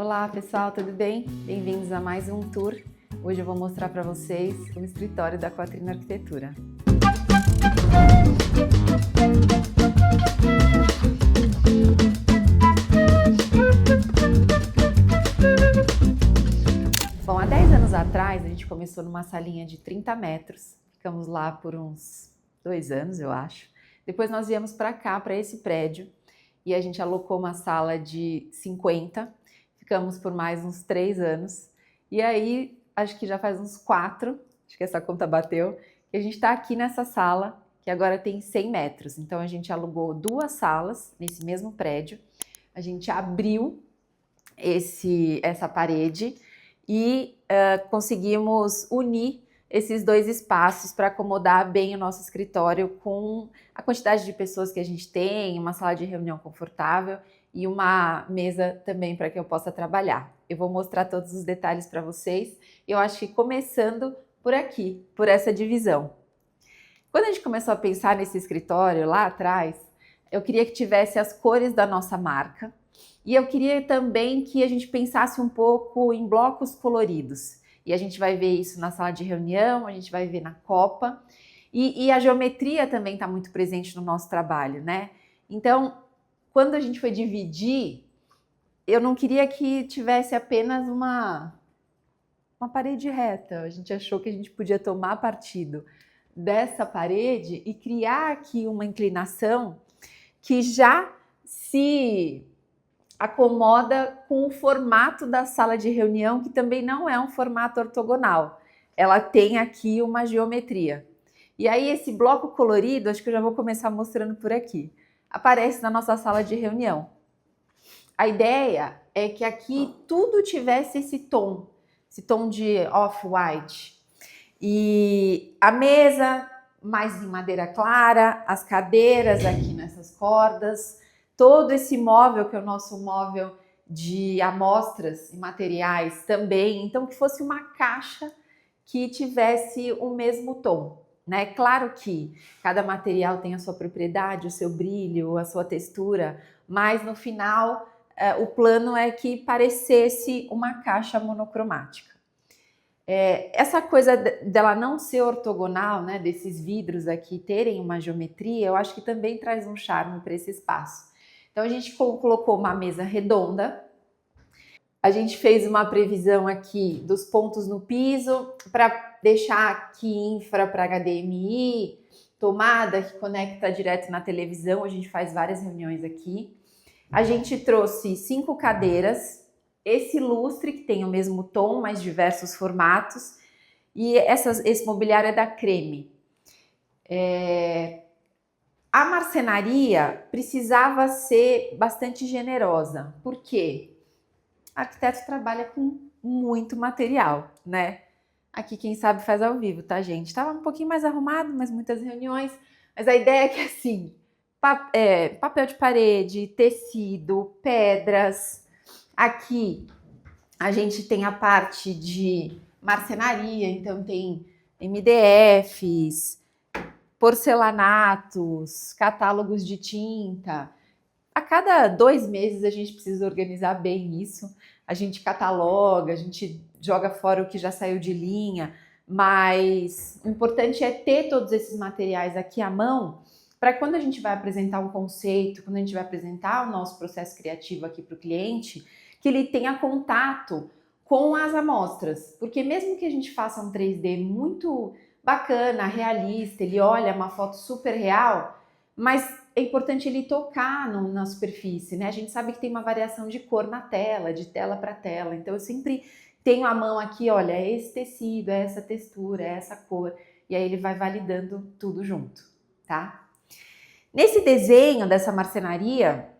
Olá pessoal, tudo bem? Bem-vindos a mais um tour. Hoje eu vou mostrar para vocês o escritório da Quatrino Arquitetura. Bom, há 10 anos atrás a gente começou numa salinha de 30 metros, ficamos lá por uns 2 anos, eu acho. Depois nós viemos para cá, para esse prédio, e a gente alocou uma sala de 50. Ficamos por mais uns 3 anos. E aí, acho que já faz uns 4, acho que essa conta bateu, que a gente está aqui nessa sala, que agora tem 100 metros. Então, a gente alugou 2 salas nesse mesmo prédio. A gente abriu essa parede e conseguimos unir esses 2 espaços para acomodar bem o nosso escritório com a quantidade de pessoas que a gente tem, uma sala de reunião confortável e uma mesa também para que eu possa trabalhar. Eu vou mostrar todos os detalhes para vocês. Eu acho que começando por aqui, por essa divisão. Quando a gente começou a pensar nesse escritório lá atrás, eu queria que tivesse as cores da nossa marca e eu queria também que a gente pensasse um pouco em blocos coloridos. E a gente vai ver isso na sala de reunião, a gente vai ver na copa. E a geometria também está muito presente no nosso trabalho, né? Então, quando a gente foi dividir, eu não queria que tivesse apenas uma parede reta. A gente achou que a gente podia tomar partido dessa parede e criar aqui uma inclinação que já se acomoda com o formato da sala de reunião, que também não é um formato ortogonal. Ela tem aqui uma geometria. E aí esse bloco colorido, acho que eu já vou começar mostrando por aqui, aparece na nossa sala de reunião. A ideia é que aqui tudo tivesse esse tom de off-white. E a mesa mais em madeira clara, as cadeiras aqui nessas cordas, todo esse móvel que é o nosso móvel de amostras e materiais também, então que fosse uma caixa que tivesse o mesmo tom. Né? Claro que cada material tem a sua propriedade, o seu brilho, a sua textura, mas no final o plano é que parecesse uma caixa monocromática. Essa coisa dela não ser ortogonal, né, desses vidros aqui terem uma geometria, eu acho que também traz um charme para esse espaço. Então a gente colocou uma mesa redonda. A gente fez uma previsão aqui dos pontos no piso para deixar aqui infra para HDMI, tomada que conecta direto na televisão. A gente faz várias reuniões aqui. A gente trouxe 5 cadeiras, esse lustre que tem o mesmo tom, mas diversos formatos. E esse mobiliário é da Creme. A marcenaria precisava ser bastante generosa. Por quê? Arquiteto trabalha com muito material, né? Aqui quem sabe faz ao vivo, tá, gente? Tava um pouquinho mais arrumado, mas muitas reuniões. Mas a ideia é que assim, papel de parede, tecido, pedras. Aqui a gente tem a parte de marcenaria, então tem MDFs, porcelanatos, catálogos de tinta. A cada 2 meses a gente precisa organizar bem isso. A gente cataloga, a gente joga fora o que já saiu de linha, mas o importante é ter todos esses materiais aqui à mão para quando a gente vai apresentar um conceito, quando a gente vai apresentar o nosso processo criativo aqui para o cliente, que ele tenha contato com as amostras. Porque mesmo que a gente faça um 3D muito bacana, realista, ele olha uma foto super real, mas é importante ele tocar na superfície, né? A gente sabe que tem uma variação de cor na tela, de tela para tela. Então eu sempre tenho a mão aqui, olha, é esse tecido, é essa textura, é essa cor. E aí ele vai validando tudo junto, tá? Nesse desenho dessa marcenaria,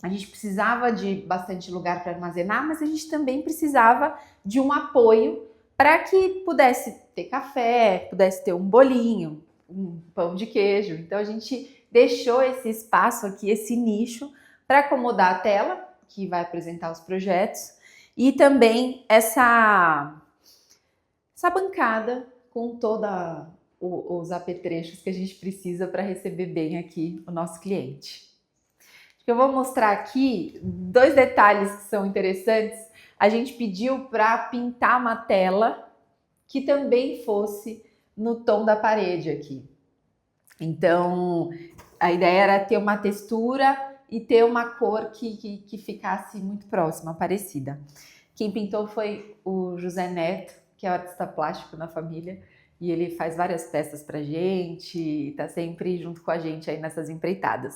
a gente precisava de bastante lugar para armazenar, mas a gente também precisava de um apoio para que pudesse ter café, pudesse ter um bolinho, um pão de queijo. Então a gente deixou esse espaço aqui, esse nicho, para acomodar a tela, que vai apresentar os projetos, e também essa bancada com todos os apetrechos que a gente precisa para receber bem aqui o nosso cliente. que eu vou mostrar aqui 2 detalhes que são interessantes. A gente pediu para pintar uma tela que também fosse no tom da parede aqui. Então, a ideia era ter uma textura e ter uma cor que ficasse muito próxima, parecida. Quem pintou foi o José Neto, que é artista plástico na família, e ele faz várias peças pra gente, tá sempre junto com a gente aí nessas empreitadas.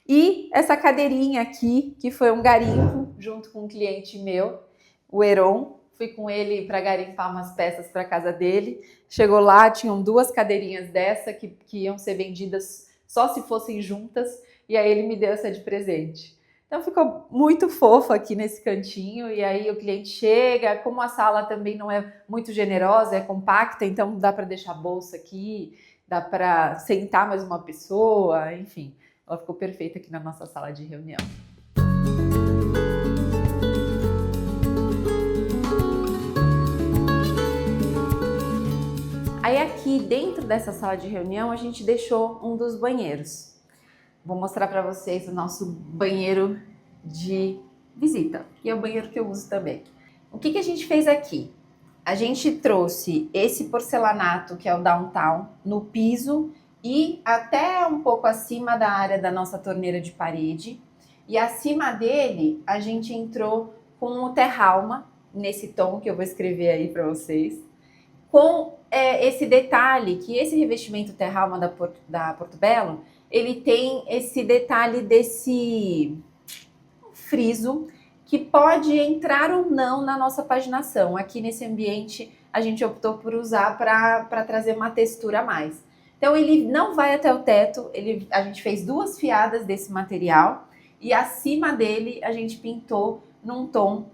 E essa cadeirinha aqui, que foi um garimpo junto com um cliente meu, o Heron. Fui com ele para garimpar umas peças para casa dele. Chegou lá, tinham 2 cadeirinhas dessa que iam ser vendidas só se fossem juntas, e aí ele me deu essa de presente. Então ficou muito fofo aqui nesse cantinho, e aí o cliente chega, como a sala também não é muito generosa, é compacta, então dá para deixar a bolsa aqui, dá para sentar mais uma pessoa, enfim. Ela ficou perfeita aqui na nossa sala de reunião. Aí aqui dentro dessa sala de reunião a gente deixou um dos banheiros. Vou mostrar para vocês o nosso banheiro de visita, e é o banheiro que eu uso também. O que a gente fez aqui? A gente trouxe esse porcelanato, que é o Downtown, no piso e até um pouco acima da área da nossa torneira de parede. E acima dele a gente entrou com o Terralma, nesse tom que eu vou escrever aí para vocês, com esse detalhe, que esse revestimento Terralma da Portobello, ele tem esse detalhe desse friso que pode entrar ou não na nossa paginação. Aqui nesse ambiente a gente optou por usar para trazer uma textura a mais. Então ele não vai até o teto, a gente fez 2 fiadas desse material e acima dele a gente pintou num tom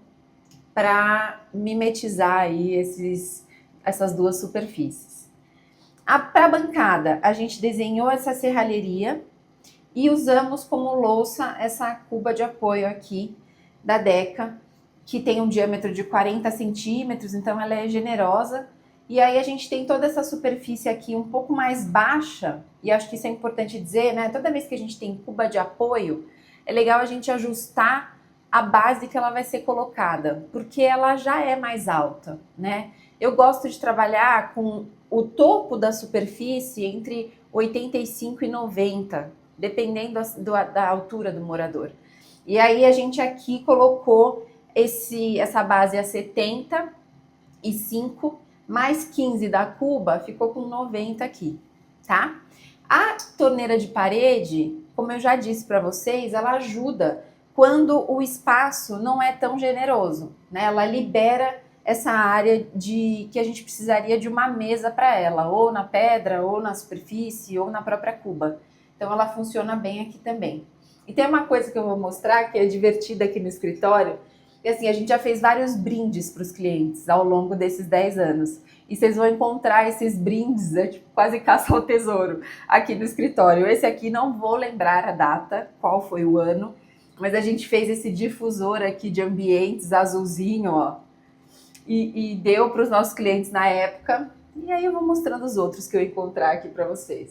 para mimetizar aí essas 2 superfícies. Para a bancada, a gente desenhou essa serralheria e usamos como louça essa cuba de apoio aqui da Deca, que tem um diâmetro de 40 centímetros, então ela é generosa. E aí a gente tem toda essa superfície aqui um pouco mais baixa, e acho que isso é importante dizer, né? Toda vez que a gente tem cuba de apoio, é legal a gente ajustar a base que ela vai ser colocada, porque ela já é mais alta, né? Eu gosto de trabalhar com o topo da superfície entre 85 e 90, dependendo da altura do morador. E aí a gente aqui colocou essa base a 75, mais 15 da cuba, ficou com 90 aqui, tá? A torneira de parede, como eu já disse para vocês, ela ajuda quando o espaço não é tão generoso, né? Ela libera essa área que a gente precisaria de uma mesa para ela, ou na pedra, ou na superfície, ou na própria cuba. Então ela funciona bem aqui também. E tem uma coisa que eu vou mostrar que é divertida aqui no escritório, que assim, a gente já fez vários brindes para os clientes ao longo desses 10 anos. E vocês vão encontrar esses brindes, tipo quase caça ao tesouro, aqui no escritório. Esse aqui não vou lembrar a data, qual foi o ano, mas a gente fez esse difusor aqui de ambientes azulzinho, ó, e deu para os nossos clientes na época. E aí eu vou mostrando os outros que eu encontrar aqui para vocês.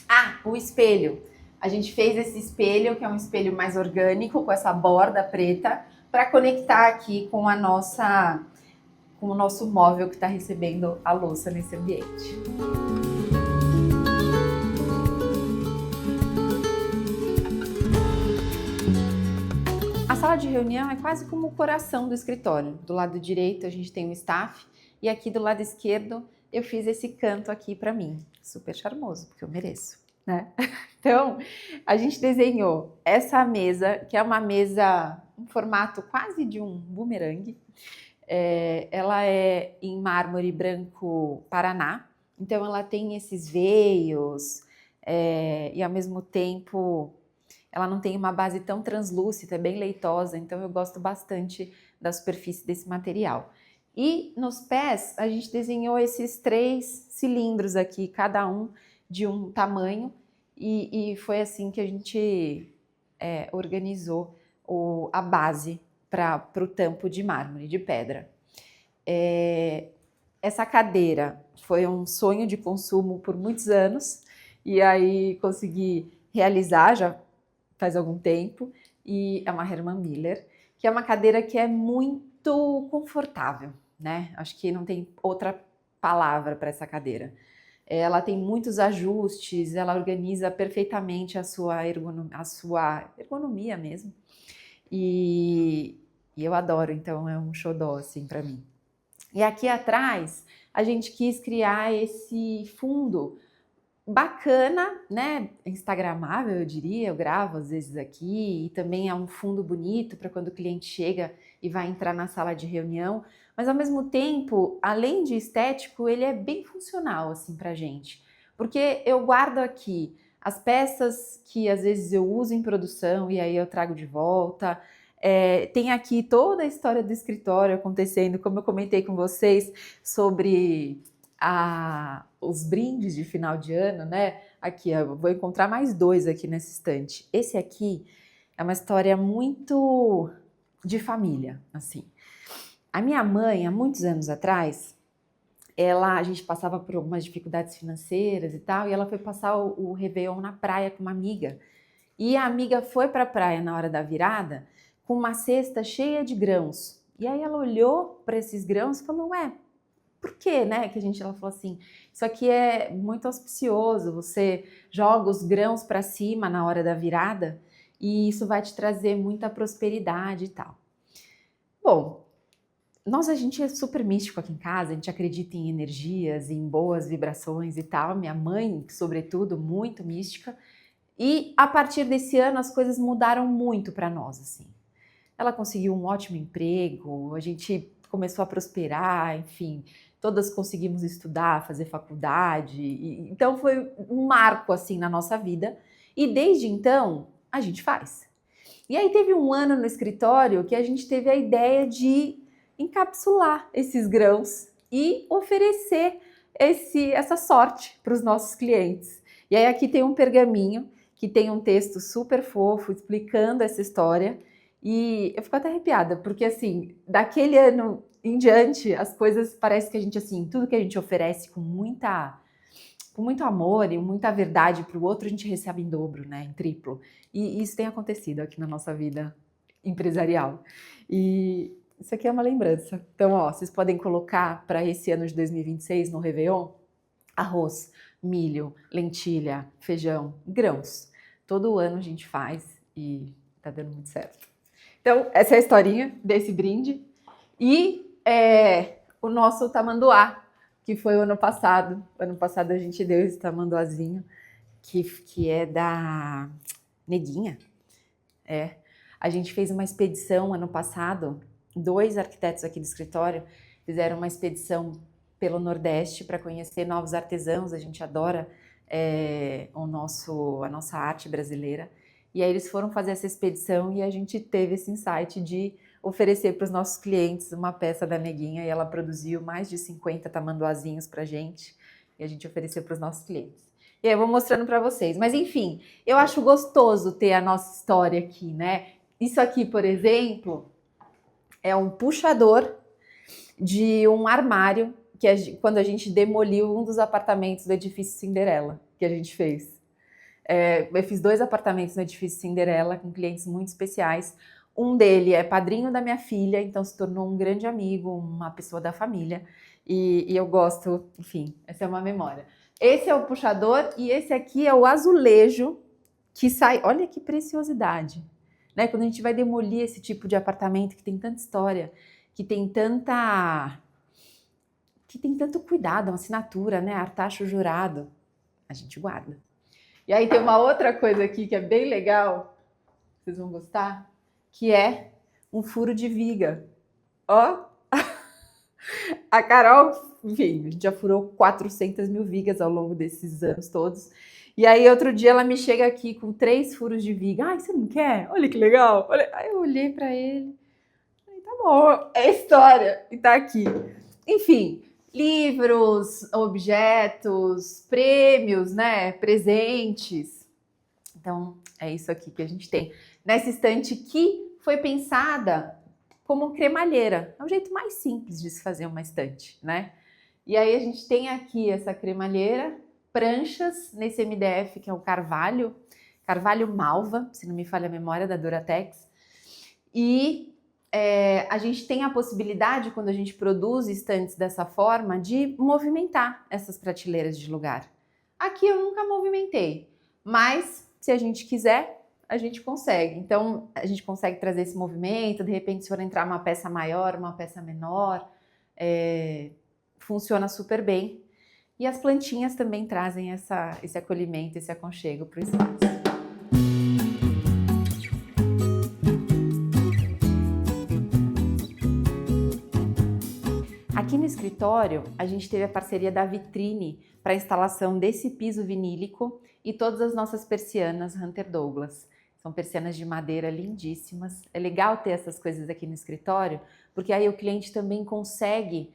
Ah, o espelho. A gente fez esse espelho, que é um espelho mais orgânico, com essa borda preta, para conectar aqui com com o nosso móvel que está recebendo a louça nesse ambiente. A sala de reunião é quase como o coração do escritório. Do lado direito a gente tem o staff e aqui do lado esquerdo eu fiz esse canto aqui para mim. Super charmoso, porque eu mereço, né? Então, a gente desenhou essa mesa, que é uma mesa em formato quase de um bumerangue. Ela é em mármore branco Paraná, então ela tem esses veios e ao mesmo tempo ela não tem uma base tão translúcida, é bem leitosa, então eu gosto bastante da superfície desse material. E nos pés a gente desenhou esses 3 cilindros aqui, cada um de um tamanho, e foi assim que a gente organizou a base para o tampo de mármore, de pedra. Essa cadeira foi um sonho de consumo por muitos anos, e aí consegui realizar, já faz algum tempo, e é uma Herman Miller, que é uma cadeira que é muito confortável, né? Acho que não tem outra palavra para essa cadeira. Ela tem muitos ajustes, ela organiza perfeitamente a sua ergonomia mesmo. E eu adoro, então é um xodó assim para mim. E aqui atrás a gente quis criar esse fundo bacana, né? Instagramável, eu diria. Eu gravo às vezes aqui e também é um fundo bonito para quando o cliente chega e vai entrar na sala de reunião. Mas ao mesmo tempo, além de estético, ele é bem funcional assim para gente, porque eu guardo aqui as peças que às vezes eu uso em produção e aí eu trago de volta. Tem aqui toda a história do escritório acontecendo, como eu comentei com vocês sobre os brindes de final de ano, né? Aqui, eu vou encontrar mais 2 aqui nessa estante. Esse aqui é uma história muito de família, assim. A minha mãe, há muitos anos atrás, a gente passava por algumas dificuldades financeiras e tal, e ela foi passar o Réveillon na praia com uma amiga. E a amiga foi para a praia na hora da virada com uma cesta cheia de grãos. E aí ela olhou para esses grãos e falou, ué, por quê, né? Ela falou assim, isso aqui é muito auspicioso, você joga os grãos para cima na hora da virada e isso vai te trazer muita prosperidade e tal. Bom, a gente é super místico aqui em casa, a gente acredita em energias, em boas vibrações e tal. Minha mãe, sobretudo, muito mística. E a partir desse ano as coisas mudaram muito para nós, assim. Ela conseguiu um ótimo emprego, a gente começou a prosperar, enfim, todas conseguimos estudar, fazer faculdade. Então foi um marco assim na nossa vida. E desde então a gente faz. E aí teve um ano no escritório que a gente teve a ideia de encapsular esses grãos e oferecer essa sorte para os nossos clientes. E aí aqui tem um pergaminho que tem um texto super fofo explicando essa história e eu fico até arrepiada, porque assim, daquele ano em diante, as coisas parece que a gente assim, tudo que a gente oferece com muito amor e muita verdade para o outro, a gente recebe em dobro, né, em triplo. E isso tem acontecido aqui na nossa vida empresarial. E isso aqui é uma lembrança. Então, ó, vocês podem colocar para esse ano de 2026 no Réveillon arroz, milho, lentilha, feijão, grãos. Todo ano a gente faz e tá dando muito certo. Então, essa é a historinha desse brinde. E o nosso tamanduá, que foi o ano passado. O ano passado a gente deu esse tamanduazinho, que é da Neguinha. A gente fez uma expedição ano passado, 2 arquitetos aqui do escritório fizeram uma expedição pelo Nordeste para conhecer novos artesãos. A gente adora a nossa arte brasileira. E aí eles foram fazer essa expedição e a gente teve esse insight de oferecer para os nossos clientes uma peça da Neguinha e ela produziu mais de 50 tamanduazinhos para a gente e a gente ofereceu para os nossos clientes. E aí eu vou mostrando para vocês. Mas enfim, eu acho gostoso ter a nossa história aqui, né? Isso aqui, por exemplo, é um puxador de um armário que quando a gente demoliu um dos apartamentos do edifício Cinderela, que a gente fez. Eu fiz 2 apartamentos no edifício Cinderela com clientes muito especiais. Um dele é padrinho da minha filha, então se tornou um grande amigo, uma pessoa da família. E eu gosto, enfim, essa é uma memória. Esse é o puxador e esse aqui é o azulejo que sai. Olha que preciosidade, né? Quando a gente vai demolir esse tipo de apartamento que tem tanta história, que tem tanto cuidado, uma assinatura, né? Artacho jurado, a gente guarda. E aí tem uma outra coisa aqui que é bem legal, vocês vão gostar, que é um furo de viga. Ó, a Carol, enfim, a gente já furou 400 mil vigas ao longo desses anos todos. E aí outro dia ela me chega aqui com 3 furos de viga. Ai, você não quer? Olha que legal. Aí eu olhei para ele, falei, tá bom, é história e tá aqui. Enfim, livros, objetos, prêmios, né, presentes. Então, é isso aqui que a gente tem. Nessa estante que foi pensada como cremalheira. É o jeito mais simples de se fazer uma estante, né? E aí a gente tem aqui essa cremalheira, pranchas nesse MDF que é o carvalho, Carvalho Malva, se não me falha a memória, da Duratex. E a gente tem a possibilidade, quando a gente produz estantes dessa forma, de movimentar essas prateleiras de lugar. Aqui eu nunca movimentei, mas se a gente quiser, a gente consegue. Então, a gente consegue trazer esse movimento, de repente, se for entrar uma peça maior, uma peça menor, funciona super bem. E as plantinhas também trazem esse acolhimento, esse aconchego para o espaço. Aqui no escritório, a gente teve a parceria da Vitrine para a instalação desse piso vinílico e todas as nossas persianas Hunter Douglas. São persianas de madeira lindíssimas. É legal ter essas coisas aqui no escritório, porque aí o cliente também consegue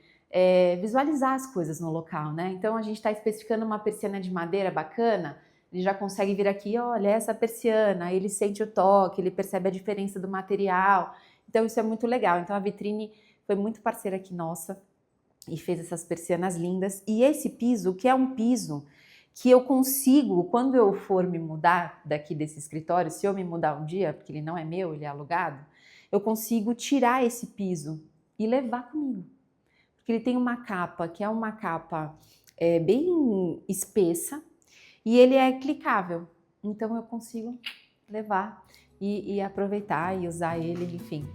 visualizar as coisas no local, né? Então a gente está especificando uma persiana de madeira bacana, ele já consegue vir aqui, olha, essa persiana, ele sente o toque, ele percebe a diferença do material. Então isso é muito legal. Então a Vitrine foi muito parceira aqui nossa e fez essas persianas lindas. E esse piso, que é um piso que eu consigo, quando eu for me mudar daqui desse escritório, se eu me mudar um dia, porque ele não é meu, ele é alugado, eu consigo tirar esse piso e levar comigo. Porque ele tem uma capa, que é uma capa bem espessa, e ele é clicável. Então eu consigo levar e aproveitar e usar ele, enfim,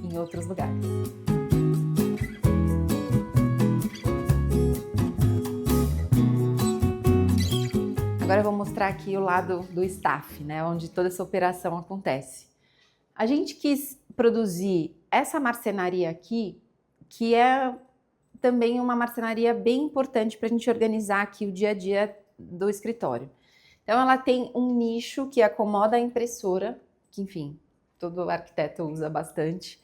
em outros lugares. Agora eu vou mostrar aqui o lado do staff, né, onde toda essa operação acontece. A gente quis produzir essa marcenaria aqui, que é também uma marcenaria bem importante para a gente organizar aqui o dia a dia do escritório. Então ela tem um nicho que acomoda a impressora, que enfim, todo arquiteto usa bastante.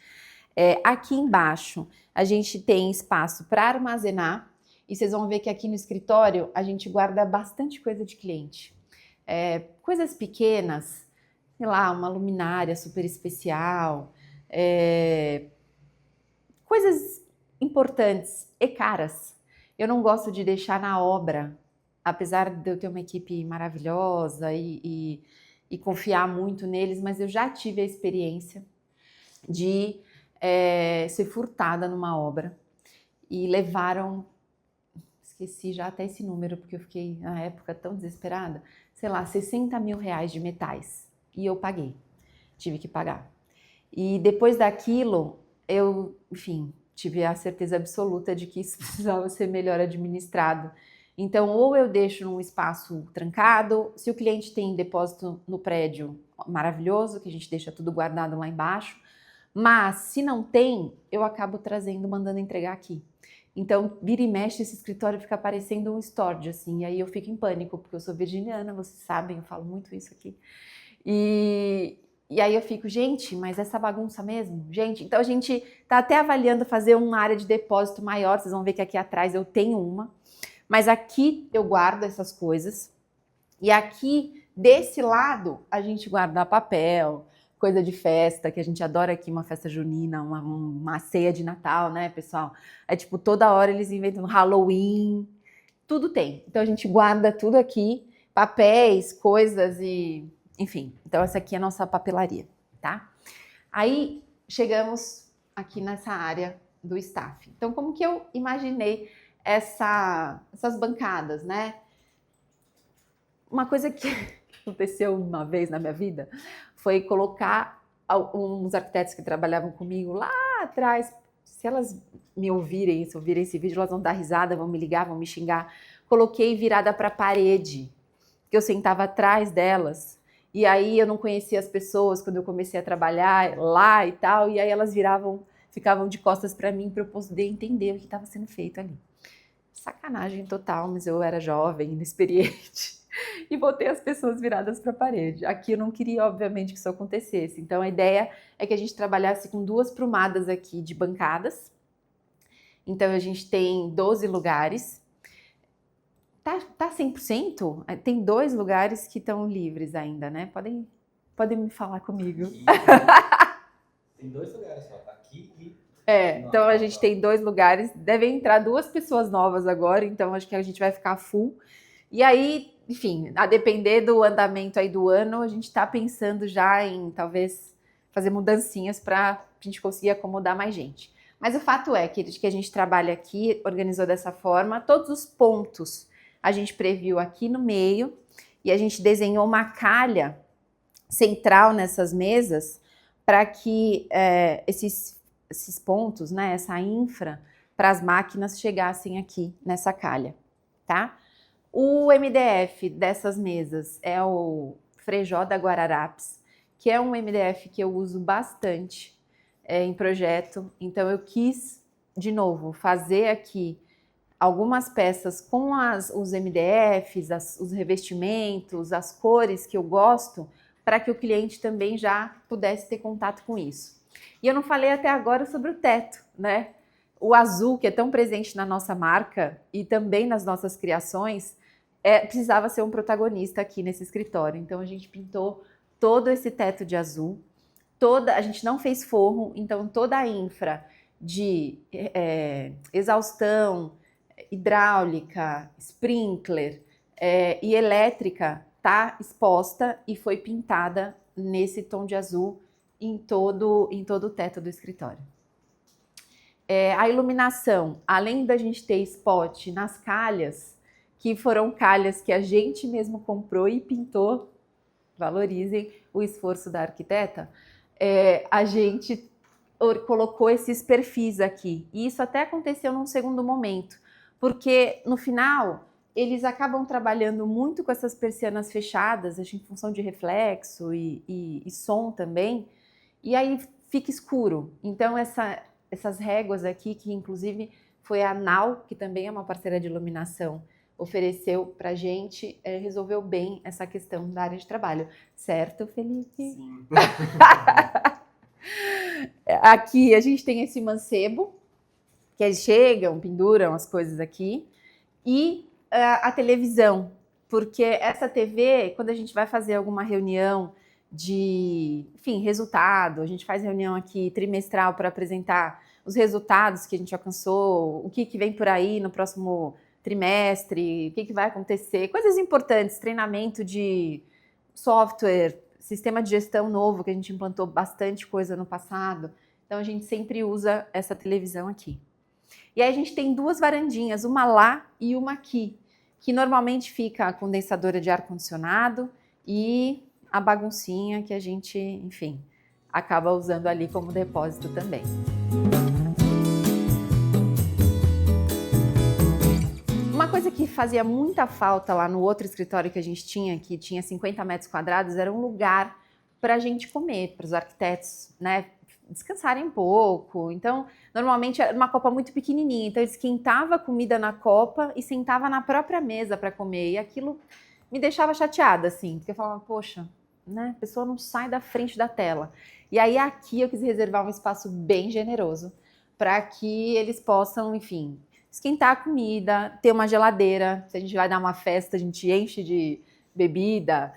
Aqui embaixo a gente tem espaço para armazenar, e vocês vão ver que aqui no escritório a gente guarda bastante coisa de cliente. Coisas pequenas, sei lá, uma luminária super especial, coisas importantes e caras. Eu não gosto de deixar na obra, apesar de eu ter uma equipe maravilhosa e confiar muito neles, mas eu já tive a experiência de ser furtada numa obra e levaram, esqueci já até esse número, porque eu fiquei na época tão desesperada, sei lá, 60 mil reais de metais, e eu paguei, tive que pagar. E depois daquilo, eu, enfim, tive a certeza absoluta de que isso precisava ser melhor administrado. Então, ou eu deixo num espaço trancado, se o cliente tem depósito no prédio, maravilhoso, que a gente deixa tudo guardado lá embaixo, mas se não tem, eu acabo trazendo, mandando entregar aqui. Então, vira e mexe, esse escritório fica parecendo um storage, assim, e aí eu fico em pânico, porque eu sou virginiana, vocês sabem, eu falo muito isso aqui. E aí eu fico, gente, mas essa bagunça mesmo? Gente, então a gente tá até avaliando fazer uma área de depósito maior, vocês vão ver que aqui atrás eu tenho uma, mas aqui eu guardo essas coisas, e aqui, desse lado, a gente guarda papel, coisa de festa, que a gente adora aqui, uma festa junina, uma ceia de Natal, né, pessoal? É tipo, toda hora eles inventam Halloween, tudo tem. Então a gente guarda tudo aqui, papéis, coisas e... enfim, então essa aqui é a nossa papelaria, tá? Aí chegamos aqui nessa área do staff. Então como que eu imaginei essas bancadas, né? Uma coisa que aconteceu uma vez na minha vida foi colocar uns arquitetos que trabalhavam comigo lá atrás. Se elas me ouvirem, se ouvirem esse vídeo, elas vão dar risada, vão me ligar, vão me xingar. Coloquei virada para a parede, que eu sentava atrás delas. E aí eu não conhecia as pessoas quando eu comecei a trabalhar lá e tal. E aí elas ficavam de costas para mim para eu poder entender o que estava sendo feito ali. Sacanagem total, mas eu era jovem, inexperiente. E botei as pessoas viradas para a parede. Aqui eu não queria, obviamente, que isso acontecesse. Então, a ideia é que a gente trabalhasse com 2 prumadas aqui de bancadas. Então, a gente tem 12 lugares. Tá 100%? Tem 2 lugares que estão livres ainda, né? Podem me falar comigo. Tem 2 lugares só, tá aqui e... Então a gente tem 2 lugares. Devem entrar 2 pessoas novas agora, então acho que a gente vai ficar full. E aí, enfim, a depender do andamento aí do ano, a gente está pensando já em talvez fazer mudancinhas para a gente conseguir acomodar mais gente. Mas o fato é que a gente trabalha aqui, organizou dessa forma, todos os pontos a gente previu aqui no meio e a gente desenhou uma calha central nessas mesas para que esses pontos, né, essa infra, para as máquinas chegassem aqui nessa calha, tá? O MDF dessas mesas é o Frejó da Guararapes, que é um MDF que eu uso bastante em projeto, então eu quis, de novo, fazer aqui algumas peças com os MDFs, os revestimentos, as cores que eu gosto, para que o cliente também já pudesse ter contato com isso. E eu não falei até agora sobre o teto, né? O azul, que é tão presente na nossa marca e também nas nossas criações, precisava ser um protagonista aqui nesse escritório. Então a gente pintou todo esse teto de azul, a gente não fez forro, então toda a infra de exaustão, hidráulica, sprinkler e elétrica está exposta e foi pintada nesse tom de azul em todo o teto do escritório. A iluminação, além da gente ter spot nas calhas, que foram calhas que a gente mesmo comprou e pintou, valorizem o esforço da arquiteta, a gente colocou esses perfis aqui. E isso até aconteceu num segundo momento, porque no final eles acabam trabalhando muito com essas persianas fechadas, em função de reflexo e som também, e aí fica escuro. Então essas réguas aqui, que inclusive foi a Nau, que também é uma parceira de iluminação, ofereceu pra gente, resolveu bem essa questão da área de trabalho. Certo, Felipe? Sim. Aqui a gente tem esse mancebo, que eles chegam, penduram as coisas aqui, e a televisão, porque essa TV, quando a gente vai fazer alguma reunião de, enfim, resultado, a gente faz reunião aqui trimestral para apresentar os resultados que a gente alcançou, o que vem por aí no próximo trimestre, o que vai acontecer, coisas importantes, treinamento de software, sistema de gestão novo, que a gente implantou bastante coisa no passado, então a gente sempre usa essa televisão aqui. E aí a gente tem duas varandinhas, uma lá e uma aqui, que normalmente fica a condensadora de ar-condicionado e a baguncinha que a gente, enfim, acaba usando ali como depósito também. Uma coisa que fazia muita falta lá no outro escritório que a gente tinha, que tinha 50 metros quadrados, era um lugar para a gente comer, para os arquitetos, né, descansarem um pouco. Então, normalmente era uma copa muito pequenininha, então eu esquentava a comida na copa e sentava na própria mesa para comer, e aquilo me deixava chateada, assim, porque eu falava, poxa, né, a pessoa não sai da frente da tela. E aí aqui eu quis reservar um espaço bem generoso para que eles possam, enfim, esquentar a comida, ter uma geladeira, se a gente vai dar uma festa, a gente enche de bebida,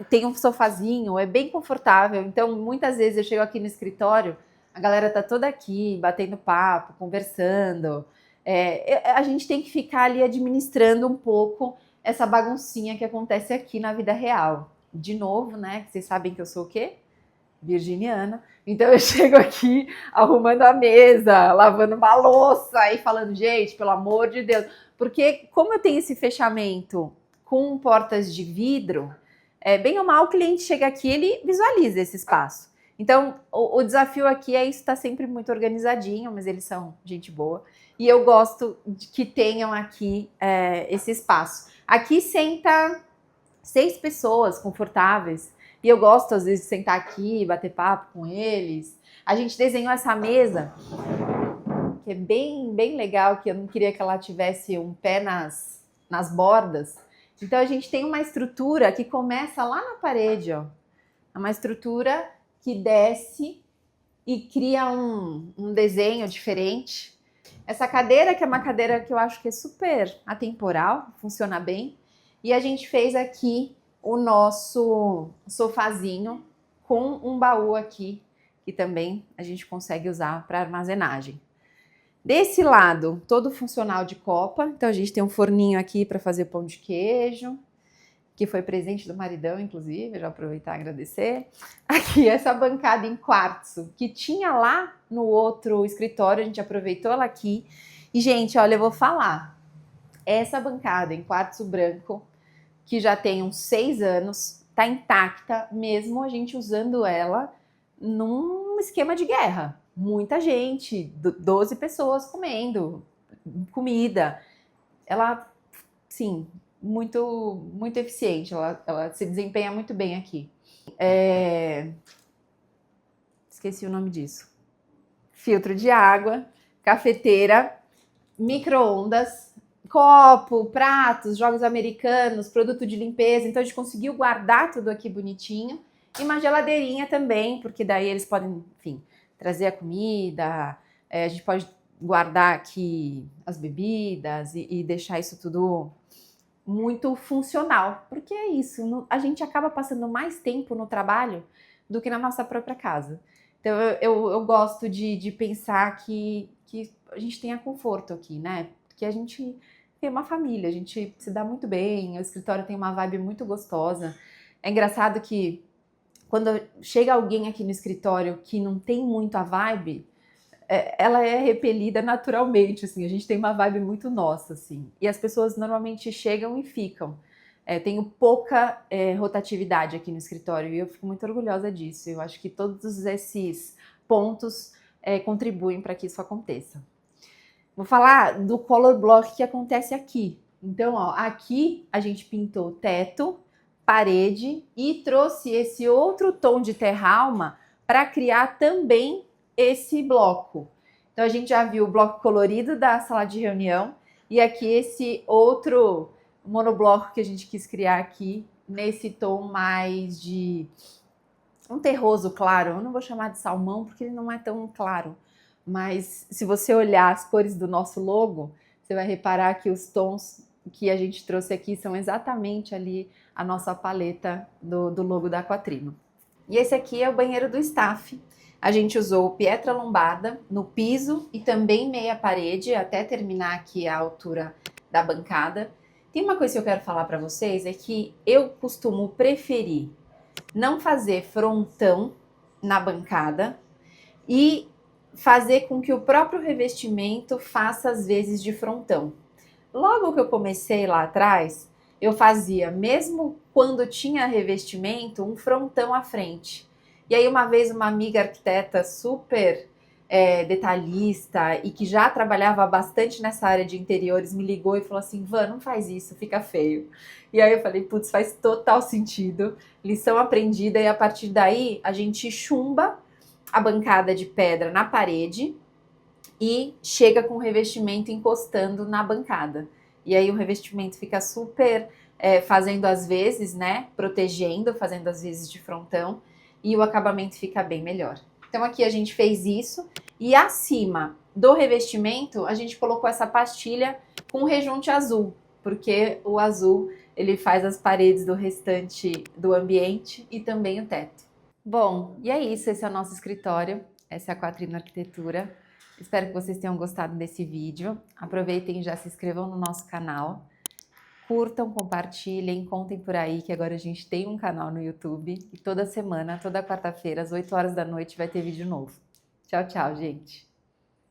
tem um sofazinho, é bem confortável. Então, muitas vezes eu chego aqui no escritório, a galera tá toda aqui, batendo papo, conversando. A gente tem que ficar ali administrando um pouco essa baguncinha que acontece aqui na vida real. De novo, né? Vocês sabem que eu sou o quê? Virginiana. Então eu chego aqui arrumando a mesa, lavando uma louça e falando, gente, pelo amor de Deus. Porque como eu tenho esse fechamento com portas de vidro, bem ou mal o cliente chega aqui, ele visualiza esse espaço. Então o desafio aqui é isso, estar sempre muito organizadinho, mas eles são gente boa. E eu gosto de que tenham aqui esse espaço. Aqui senta 6 pessoas confortáveis. E eu gosto, às vezes, de sentar aqui, bater papo com eles. A gente desenhou essa mesa, que é bem, bem legal, que eu não queria que ela tivesse um pé nas bordas. Então, a gente tem uma estrutura que começa lá na parede, ó. É uma estrutura que desce e cria um desenho diferente. Essa cadeira, que é uma cadeira que eu acho que é super atemporal, funciona bem. E a gente fez aqui o nosso sofazinho com um baú aqui, que também a gente consegue usar para armazenagem. Desse lado, todo funcional de copa. Então, a gente tem um forninho aqui para fazer pão de queijo. que foi presente do maridão, inclusive, já aproveitar e agradecer. Aqui, essa bancada em quartzo, que tinha lá no outro escritório, a gente aproveitou ela aqui. E, gente, olha, eu vou falar, essa bancada em quartzo branco, que já tem uns 6 anos, tá intacta, mesmo a gente usando ela num esquema de guerra. Muita gente, 12 pessoas comendo comida. Ela, sim, muito eficiente, ela se desempenha muito bem aqui. Esqueci o nome disso. Filtro de água, cafeteira, micro-ondas, copo, pratos, jogos americanos, produto de limpeza. Então a gente conseguiu guardar tudo aqui bonitinho. E uma geladeirinha também, porque daí eles podem, enfim, trazer a comida, a gente pode guardar aqui as bebidas e deixar isso tudo muito funcional, porque é isso, a gente acaba passando mais tempo no trabalho do que na nossa própria casa. Então eu gosto de pensar que a gente tenha conforto aqui, né? Porque a gente tem uma família, a gente se dá muito bem, o escritório tem uma vibe muito gostosa. É engraçado que quando chega alguém aqui no escritório que não tem muito a vibe, ela é repelida naturalmente, assim, a gente tem uma vibe muito nossa, assim, e as pessoas normalmente chegam e ficam. Tenho pouca rotatividade aqui no escritório e eu fico muito orgulhosa disso. Eu acho que todos esses pontos contribuem para que isso aconteça. Vou falar do color block que acontece aqui. Então, ó, aqui a gente pintou teto, parede e trouxe esse outro tom de terralma para criar também esse bloco. Então a gente já viu o bloco colorido da sala de reunião e aqui esse outro monobloco que a gente quis criar aqui nesse tom mais de um terroso claro. Eu não vou chamar de salmão porque ele não é tão claro, mas se você olhar as cores do nosso logo, você vai reparar que os tons que a gente trouxe aqui são exatamente ali a nossa paleta do logo da Quatrino. E esse aqui é o banheiro do staff. A gente usou pietra lombada no piso e também meia parede até terminar aqui a altura da bancada. Tem uma coisa que eu quero falar para vocês, é que eu costumo preferir não fazer frontão na bancada e fazer com que o próprio revestimento faça às vezes de frontão. Logo que eu comecei lá atrás, eu fazia, mesmo quando tinha revestimento, um frontão à frente. E aí uma vez uma amiga arquiteta super detalhista e que já trabalhava bastante nessa área de interiores me ligou e falou assim: Van, não faz isso, fica feio. E aí eu falei, putz, faz total sentido, lição aprendida, e a partir daí a gente chumba a bancada de pedra na parede e chega com o revestimento encostando na bancada. E aí o revestimento fica super fazendo as vezes, né, protegendo, fazendo as vezes de frontão, e o acabamento fica bem melhor. Então aqui a gente fez isso, e acima do revestimento a gente colocou essa pastilha com rejunte azul, porque o azul ele faz as paredes do restante do ambiente e também o teto. Bom, e é isso, esse é o nosso escritório, essa é a Quatrino Arquitetura. Espero que vocês tenham gostado desse vídeo. Aproveitem e já se inscrevam no nosso canal. Curtam, compartilhem, contem por aí que agora a gente tem um canal no YouTube e toda semana, toda quarta-feira, às 8 horas da noite, vai ter vídeo novo. Tchau, tchau, gente!